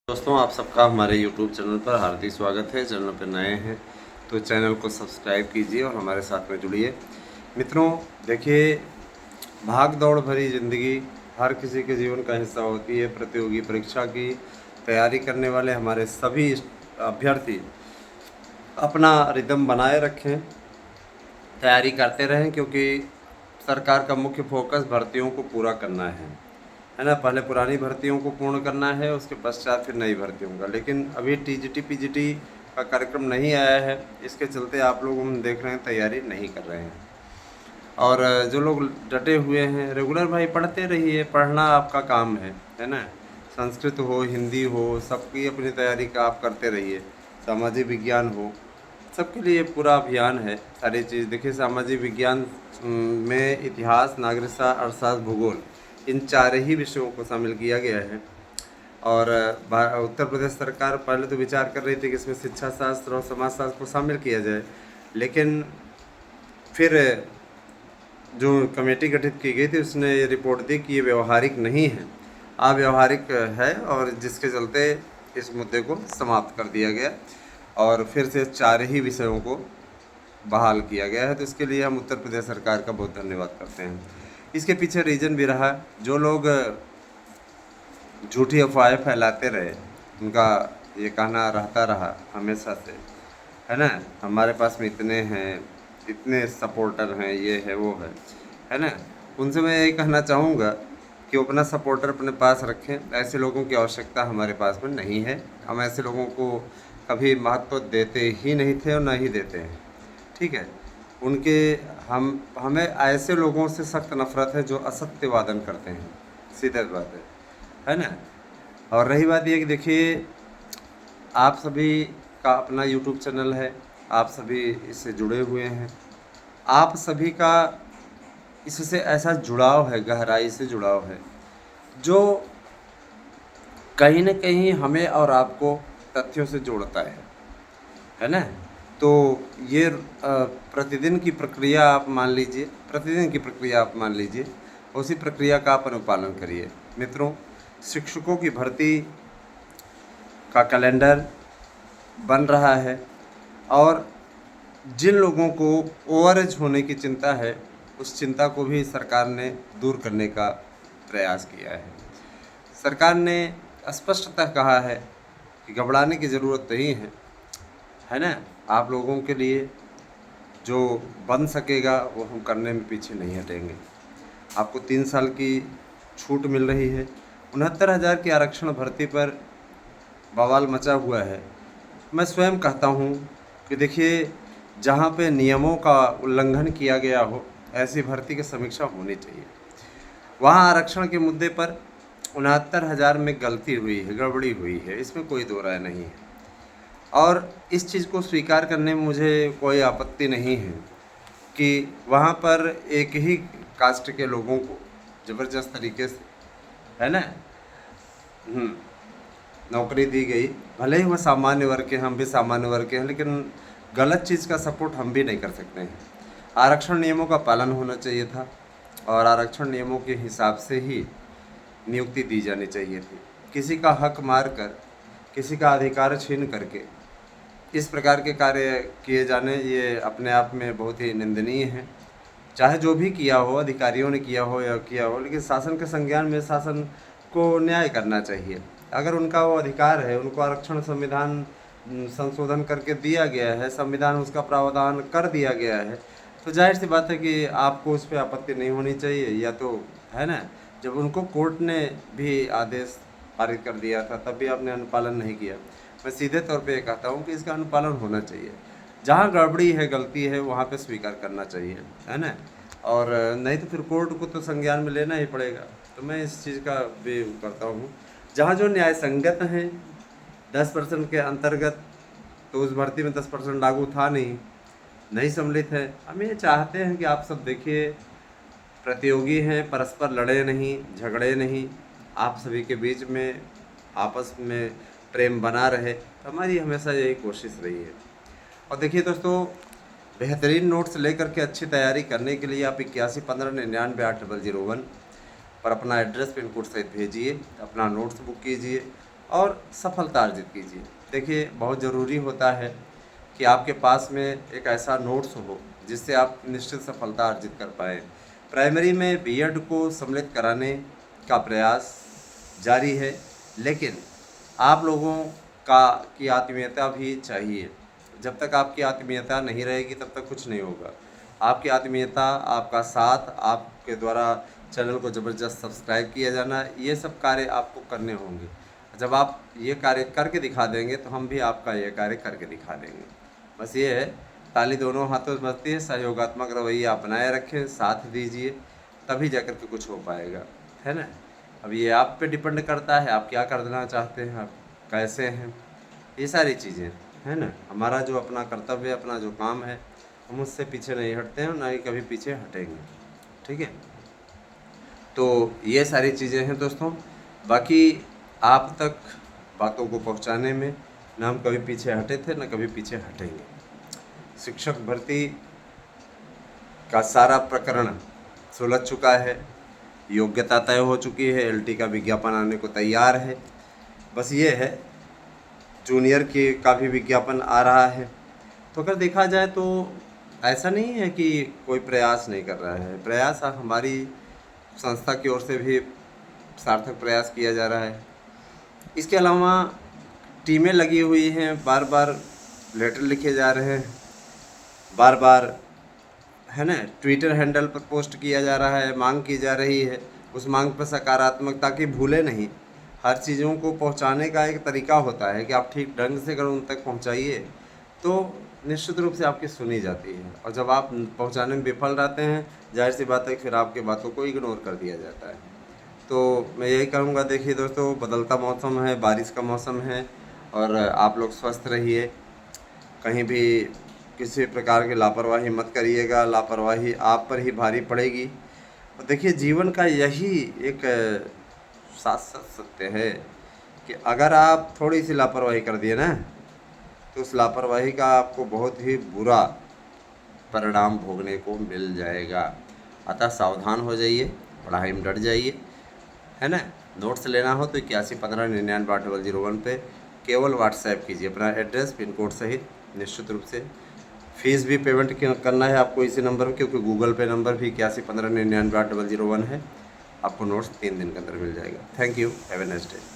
दोस्तों, आप सबका हमारे YouTube चैनल पर हार्दिक स्वागत है। चैनल पर नए हैं तो चैनल को सब्सक्राइब कीजिए और हमारे साथ में जुड़िए। मित्रों, देखिए, भाग दौड़ भरी ज़िंदगी हर किसी के जीवन का हिस्सा होती है। प्रतियोगी परीक्षा की तैयारी करने वाले हमारे सभी अभ्यर्थी अपना रिदम बनाए रखें, तैयारी करते रहें, क्योंकि सरकार का मुख्य फोकस भर्तियों को पूरा करना है ना। पहले पुरानी भर्तियों को पूर्ण करना है, उसके पश्चात फिर नई भर्तियों का। लेकिन अभी टीजीटी पीजीटी का कार्यक्रम नहीं आया है, इसके चलते आप लोग हम देख रहे हैं तैयारी नहीं कर रहे हैं। और जो लोग डटे हुए हैं, रेगुलर भाई पढ़ते रहिए, पढ़ना आपका काम है ना। संस्कृत हो, हिंदी हो, सबकी अपनी तैयारी का आप करते रहिए। सामाजिक विज्ञान हो, सबके लिए पूरा अभियान है। सारी चीज़ देखिए, सामाजिक विज्ञान में इतिहास, नागरिकता, अर्थशास्त्र, भूगोल, इन चार ही विषयों को शामिल किया गया है। और उत्तर प्रदेश सरकार पहले तो विचार कर रही थी कि इसमें शिक्षा शास्त्र और समाज शास्त्र को शामिल किया जाए, लेकिन फिर जो कमेटी गठित की गई थी उसने ये रिपोर्ट दी कि ये व्यवहारिक नहीं है, अव्यवहारिक है, और जिसके चलते इस मुद्दे को समाप्त कर दिया गया और फिर से चार ही विषयों को बहाल किया गया है। तो इसके लिए हम उत्तर प्रदेश सरकार का बहुत धन्यवाद करते हैं। इसके पीछे रीज़न भी रहा, जो लोग झूठी अफवाहें फैलाते रहे, उनका ये कहना रहता रहा हमेशा से, है ना, हमारे पास में इतने हैं, इतने सपोर्टर हैं, ये है वो है ना। उनसे मैं यही कहना चाहूँगा कि वो अपना सपोर्टर अपने पास रखें। ऐसे लोगों की आवश्यकता हमारे पास में नहीं है। हम ऐसे लोगों को कभी महत्व देते ही नहीं थे और ना ही देते हैं, ठीक है। उनके हमें ऐसे लोगों से सख्त नफरत है जो असत्य वादन करते हैं, सीधी बात है ना। और रही बात ये कि देखिए, आप सभी का अपना YouTube चैनल है, आप सभी इससे जुड़े हुए हैं, आप सभी का इससे ऐसा जुड़ाव है, गहराई से जुड़ाव है, जो कहीं न कहीं हमें और आपको तथ्यों से जोड़ता है ना। तो ये प्रतिदिन की प्रक्रिया आप मान लीजिए, प्रतिदिन की प्रक्रिया आप मान लीजिए, उसी प्रक्रिया का आप अनुपालन करिए। मित्रों, शिक्षकों की भर्ती का कैलेंडर बन रहा है और जिन लोगों को ओवरएज होने की चिंता है, उस चिंता को भी सरकार ने दूर करने का प्रयास किया है। सरकार ने स्पष्टतः कहा है कि घबराने की ज़रूरत नहीं है ना। आप लोगों के लिए जो बन सकेगा वो हम करने में पीछे नहीं हटेंगे। आपको 3 साल की छूट मिल रही है। 69,000 की आरक्षण भर्ती पर बवाल मचा हुआ है। मैं स्वयं कहता हूँ कि देखिए, जहाँ पे नियमों का उल्लंघन किया गया हो, ऐसी भर्ती की समीक्षा होनी चाहिए। वहाँ आरक्षण के मुद्दे पर 69,000 में गलती हुई है, गड़बड़ी हुई है, इसमें कोई दो राय नहीं है। और इस चीज़ को स्वीकार करने में मुझे कोई आपत्ति नहीं है कि वहाँ पर एक ही कास्ट के लोगों को ज़बरदस्त तरीके से, है ना, नौकरी दी गई। भले ही वो सामान्य वर्ग के, हम भी सामान्य वर्ग के हैं, लेकिन गलत चीज़ का सपोर्ट हम भी नहीं कर सकते हैं। आरक्षण नियमों का पालन होना चाहिए था और आरक्षण नियमों के हिसाब से ही नियुक्ति दी जानी चाहिए थी। किसी का हक मार कर, किसी का अधिकार छीन करके इस प्रकार के कार्य किए जाने, ये अपने आप में बहुत ही निंदनीय है। चाहे जो भी किया हो, अधिकारियों ने किया हो या किया हो, लेकिन शासन के संज्ञान में शासन को न्याय करना चाहिए। अगर उनका वो अधिकार है, उनको आरक्षण संविधान संशोधन करके दिया गया है, संविधान उसका प्रावधान कर दिया गया है, तो जाहिर सी बात है कि आपको उस पर आपत्ति नहीं होनी चाहिए, या तो, है ना। जब उनको कोर्ट ने भी आदेश पारित कर दिया था, तब भी आपने अनुपालन नहीं किया। मैं सीधे तौर पे ये कहता हूँ कि इसका अनुपालन होना चाहिए। जहाँ गड़बड़ी है, गलती है, वहाँ पे स्वीकार करना चाहिए, है ना। और नहीं तो फिर कोर्ट को तो संज्ञान में लेना ही पड़ेगा। तो मैं इस चीज़ का भी करता हूँ, जहाँ जो न्याय संगत हैं 10% के अंतर्गत, तो उस भर्ती में 10% लागू था नहीं सम्मिलित है। हम ये चाहते हैं कि आप सब देखिए, प्रतियोगी हैं, परस्पर लड़े नहीं, झगड़े नहीं, आप सभी के बीच में आपस में प्रेम बना रहे। तो हमारी हमेशा यही कोशिश रही है। और देखिए दोस्तों, बेहतरीन नोट्स लेकर के अच्छी तैयारी करने के लिए आप 8115998001 पर अपना एड्रेस पिन कोड सहित भेजिए, अपना नोट्स बुक कीजिए और सफलता अर्जित कीजिए। देखिए, बहुत ज़रूरी होता है कि आपके पास में एक ऐसा नोट्स हो जिससे आप निश्चित सफलता अर्जित कर पाएँ। प्राइमरी में बीएड को सम्मिलित कराने का प्रयास जारी है, लेकिन आप लोगों की आत्मीयता भी चाहिए। जब तक आपकी आत्मीयता नहीं रहेगी तब तक कुछ नहीं होगा। आपकी आत्मीयता, आपका साथ, आपके द्वारा चैनल को ज़बरदस्त सब्सक्राइब किया जाना, ये सब कार्य आपको करने होंगे। जब आप ये कार्य करके दिखा देंगे तो हम भी आपका ये कार्य करके दिखा देंगे। बस ये है, ताली दोनों हाथों से बजती है। सहयोगात्मक रवैया अपनाए रखें, साथ दीजिए, तभी जाकर के कुछ हो पाएगा, है ना। अब ये आप पे डिपेंड करता है, आप क्या करना चाहते हैं, आप कैसे हैं, ये सारी चीज़ें, है ना। हमारा जो अपना कर्तव्य है, अपना जो काम है, हम उससे पीछे नहीं हटते हैं और ना ही कभी पीछे हटेंगे, ठीक है। तो ये सारी चीज़ें हैं दोस्तों। बाकी आप तक बातों को पहुंचाने में ना हम कभी पीछे हटे थे, ना कभी पीछे हटेंगे। शिक्षक भर्ती का सारा प्रकरण सुलझ चुका है, योग्यता तय हो चुकी है, एलटी का विज्ञापन आने को तैयार है। बस ये है, जूनियर के का भी विज्ञापन आ रहा है। तो अगर देखा जाए तो ऐसा नहीं है कि कोई प्रयास नहीं कर रहा है। प्रयास हमारी संस्था की ओर से भी सार्थक प्रयास किया जा रहा है। इसके अलावा टीमें लगी हुई हैं, बार बार लेटर लिखे जा रहे हैं, बार बार, है ना, ट्विटर हैंडल पर पोस्ट किया जा रहा है, मांग की जा रही है। उस मांग पर सकारात्मकता की भूले नहीं। हर चीज़ों को पहुंचाने का एक तरीका होता है कि आप ठीक ढंग से अगर उन तक पहुंचाइए तो निश्चित रूप से आपकी सुनी जाती है। और जब आप पहुंचाने में विफल रहते हैं, जाहिर सी बात है, फिर आपकी बातों को इग्नोर कर दिया जाता है। तो मैं यही कहूँगा, देखिए दोस्तों, बदलता मौसम है, बारिश का मौसम है, और आप लोग स्वस्थ रहिए। कहीं भी किसी प्रकार की लापरवाही मत करिएगा, लापरवाही आप पर ही भारी पड़ेगी। और देखिए, जीवन का यही एक शाश्वत सत्य है कि अगर आप थोड़ी सी लापरवाही कर दिए ना, तो उस लापरवाही का आपको बहुत ही बुरा परिणाम भोगने को मिल जाएगा। अतः सावधान हो जाइए, पढ़ाई में डट जाइए, है ना। नोट्स लेना हो तो 8115998001 पे केवल व्हाट्सएप कीजिए अपना एड्रेस, पिन कोड सहित। निश्चित रूप से फीस भी पेमेंट करना है आपको इसी नंबर पर, क्योंकि गूगल पे नंबर भी 8115998001 है। आपको नोट्स 3 दिन के अंदर मिल जाएगा। Thank you, have a nice day.